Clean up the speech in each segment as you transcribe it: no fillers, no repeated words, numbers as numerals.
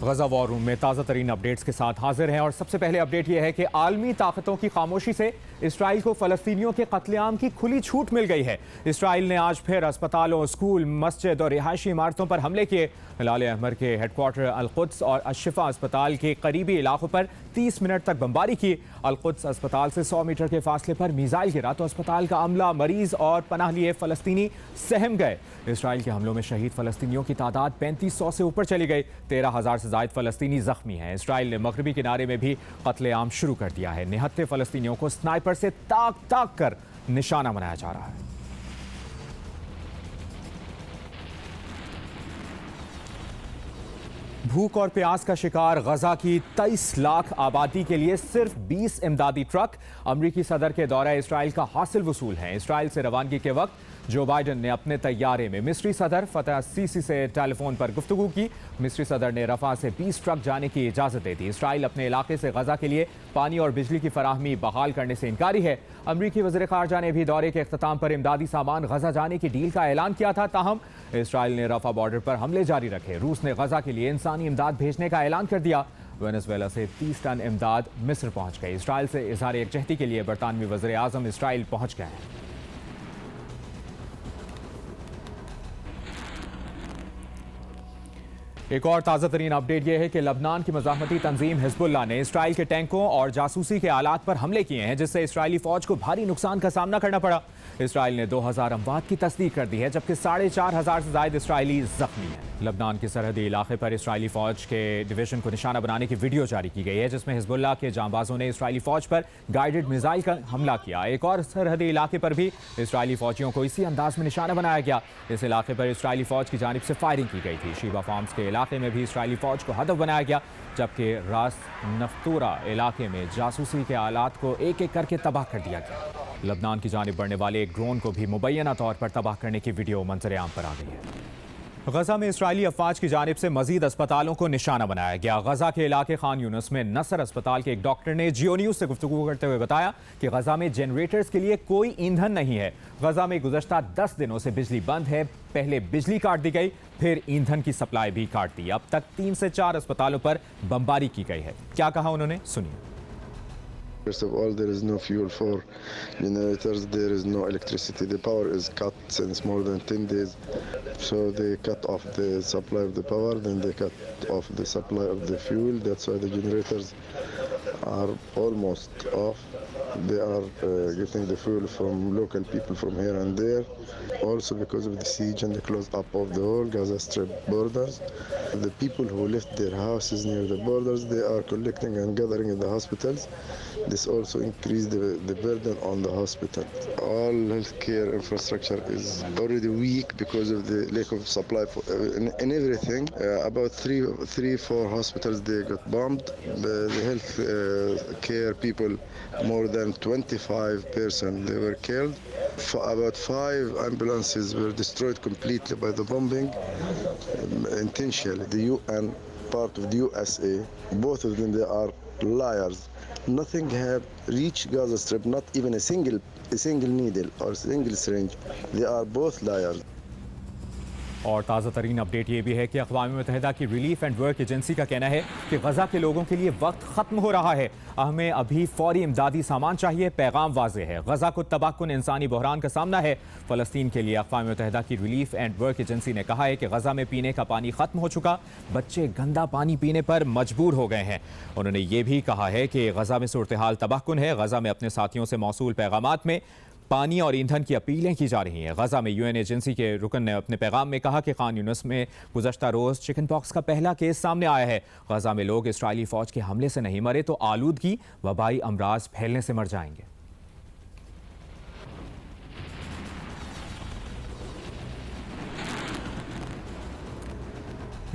गजा war room में ताज़ा तरीन अपडेट्स के साथ हाजिर हैं और सबसे पहले अपडेट यह है कि आलमी ताकतों की खामोशी से इसराइल को फ़लस्तीनियों के कत्लेआम की खुली छूट मिल गई है। इसराइल ने आज फिर अस्पतालों, स्कूल, मस्जिद और रिहायशी इमारतों पर हमले किए। हिलाल अहमर के हेडक्वार्टर अल-कुद्स और अशिफा अस्पताल के करीबी इलाकों पर 30 मिनट तक बमबारी की। अल-कुद्स अस्पताल से 100 मीटर के फासले पर मिसाइल गिरा तो अस्पताल का अमला, मरीज और पनाह लिए फ़लस्तीनी सहम गए। इसराइल के हमलों में शहीद फ़लस्तीनियों की तादाद 3500 से ऊपर चली गई। 13,000 से ज़ायद फ़लस्तीनी ज़ख्मी हैं। इसराइल ने मगरबी किनारे में भी कत्लेआम शुरू कर दिया है। निहत्ते फ़लस्तीनियों को स्नाइपर से ताक ताक कर निशाना बनाया जा रहा है। भूख और प्यास का शिकार गजा की 23 लाख आबादी के लिए सिर्फ 20 इमदादी ट्रक अमरीकी सदर के दौरे इसराइल का हासिल वसूल है। इसराइल से रवानगी के वक्त जो बाइडन ने अपने तैयारे में मिस्री सदर फतह सीसी से टेलीफोन पर गुफ्तगू की। मिस्री सदर ने रफा से 20 ट्रक जाने की इजाज़त दे दी। इसराइल अपने इलाके से गजा के लिए पानी और बिजली की फराहमी बहाल करने से इनकारी है। अमरीकी वज़ीर ख़ारजा ने भी दौरे के अख्ताम पर इमदादी सामान गजा जाने की डील का ऐलान किया था। ताहम इसराइल ने रफा बॉर्डर पर हमले जारी रखे। रूस ने गजा के लिए इंसानी इमदाद भेजने का ऐलान कर दिया। वेनेजुएला से 30 टन इमदाद मिस्र पहुंच गई। इसराइल से इज़हार यकजहती के लिए बरतानवी वज़ीर आज़म इसराइल पहुंच गए हैं। एक और ताज़ा तरीन अपडेट यह है कि लबनान की मज़ाहमती तंजीम हिज़्बुल्लाह ने इसराइल के टैंकों और जासूसी के आलात पर हमले किए हैं, जिससे इसराइली फ़ौज को भारी नुकसान का सामना करना पड़ा। इसराइल ने 2000 अमवात की तस्दीक कर दी है, जबकि 4500 से ज़ायद इसराइली ज़ख्मी हैं। लबनान के सरहदी इलाके पर इसराइली फ़ौज के डिवीज़न को निशाना बनाने की वीडियो जारी की गई है, जिसमें हिज़्बुल्लाह के जांबाजों ने इसराइली फ़ौज पर गाइडेड मिसाइल का हमला किया। एक और सरहदी इलाके पर भी इसराइली फ़ौजियों को इसी अंदाज में निशाना बनाया गया। इस इलाके पर इसराइली फ़ौज की जानिब से फायरिंग की गई थी। शीबा फार्म्स के इलाके में भी इसराइली फ़ौज को हदफ बनाया गया, जबकि रास नफ्तूरा इलाके में जासूसी के आलात को एक एक करके तबाह कर दिया गया। लबनान की जानिब बढ़ने वाले एक ड्रोन को भी मुबैना तौर पर तबाह करने की वीडियो मंजर आम पर आ गई है। गजा में इसराइली अफवाज की जानिब से मजीद अस्पतालों को निशाना बनाया गया। गजा के इलाके खान यूनुस में नसर अस्पताल के एक डॉक्टर ने जियो न्यूज़ से गुफ्तगू करते हुए बताया कि गजा में जनरेटर्स के लिए कोई ईंधन नहीं है। गजा में गुज़श्ता 10 दिनों से बिजली बंद है। पहले बिजली काट दी गई, फिर ईंधन की सप्लाई भी काट दी। अब तक 3 से 4 अस्पतालों पर बमबारी की गई है। क्या कहा उन्होंने, सुनिए। First of all, there is no fuel for generators, there is no electricity. The power is cut since more than 10 days. So they cut off the supply of the power, then they cut off the supply of the fuel. That's why the generators are almost off. They are getting the fuel from local people from here and there. Also because of the siege and the close up of the whole Gaza Strip borders. The people who left their houses near the borders, they are collecting and gathering in the hospitals. This also increased the burden on the hospital. All healthcare infrastructure is already weak because of the lack of supply in everything. About 3-4 hospitals, they got bombed. The health care people, more than 25 persons, they were killed. About 5 ambulances were destroyed completely by the bombing. Intentionally, the UN, part of the USA, both of them, they are liars. Nothing have reached Gaza Strip, not even a single needle or a single syringe. They are both liars. और ताज़ा तरीन update ये भी है कि अक़वाम मुत्तहिदा की relief and work agency का कहना है कि गजा के लोगों के लिए वक्त ख़त्म हो रहा है। हमें अभी फौरी इमदादी सामान चाहिए। पैगाम वाज़ेह है, गजा को तबाहकुन इंसानी बहरान का सामना है। फ़लस्तीन के लिए अक़वाम मुत्तहिदा की रिलीफ एंड वर्क एजेंसी ने कहा है कि गजा में पीने का पानी ख़त्म हो चुका, बच्चे गंदा पानी पीने पर मजबूर हो गए हैं। उन्होंने ये भी कहा है कि गजा में सूरत हाल तबाहकुन है। गजा में अपने साथियों से मौसूल पैगामात में पानी और ईंधन की अपीलें की जा रही हैं। गजा में यूएन एजेंसी के रुकन ने अपने पैगाम में कहा कि खान यूनुस में गुज़श्ता रोज़ चिकन पॉक्स का पहला केस सामने आया है। गजा में लोग इसराइली फ़ौज के हमले से नहीं मरे तो आलूदगी, वबाई अमराज फैलने से मर जाएंगे।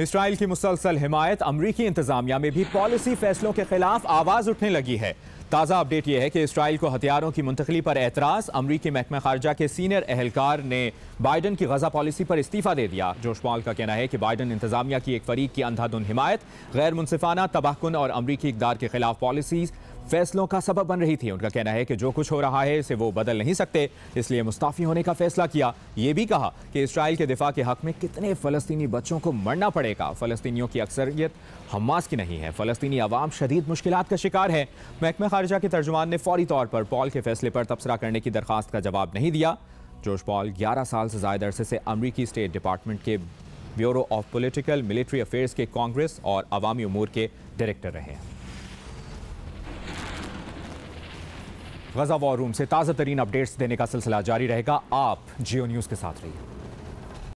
इसराइल की मुसलसल हिमायत अमरीकी इंतजामिया में भी पॉलिसी फैसलों के खिलाफ आवाज़ उठने लगी है। ताज़ा अपडेट यह है कि इसराइल को हथियारों की मुंतकली पर एतराज़। अमरीकी महकमा खारजा के सीनियर एहलकार ने बाइडन की गजा पॉलिसी पर इस्तीफ़ा दे दिया। जोश पॉल का कहना है कि बाइडन इंतजामिया की एक फरीक की अंधाधुन हिमायत, गैर मुनसिफाना तबाहकुन और अमरीकी इक़दार के खिलाफ पॉलिसीज़ फैसलों का सबब बन रही थी। उनका कहना है कि जो कुछ हो रहा है इसे वो बदल नहीं सकते, इसलिए मुस्ताफी होने का फैसला किया। ये भी कहा कि इसराइल के दिफा के हक में कितने फ़लस्तीनी बच्चों को मरना पड़ेगा। फ़लस्तीनियों की अक्सरियत हमास की नहीं है। फ़लस्तीनी अवाम शदीद मुश्किलात का शिकार है। महकमा खारिजा के तर्जुमान ने फौरी तौर पर पॉल के फैसले पर तबसरा करने की दरख्वास्त का जवाब नहीं दिया। जॉर्ज पॉल 11 साल से ज़ायद अरसे से अमरीकी स्टेट डिपार्टमेंट के bureau of political military affairs के कांग्रेस और अवामी उमूर के डायरेक्टर रहे हैं। गजा वॉर रूम से ताज़ा तरीन अपडेट्स देने का सिलसिला जारी रहेगा। आप जियो न्यूज़ के साथ रहिए।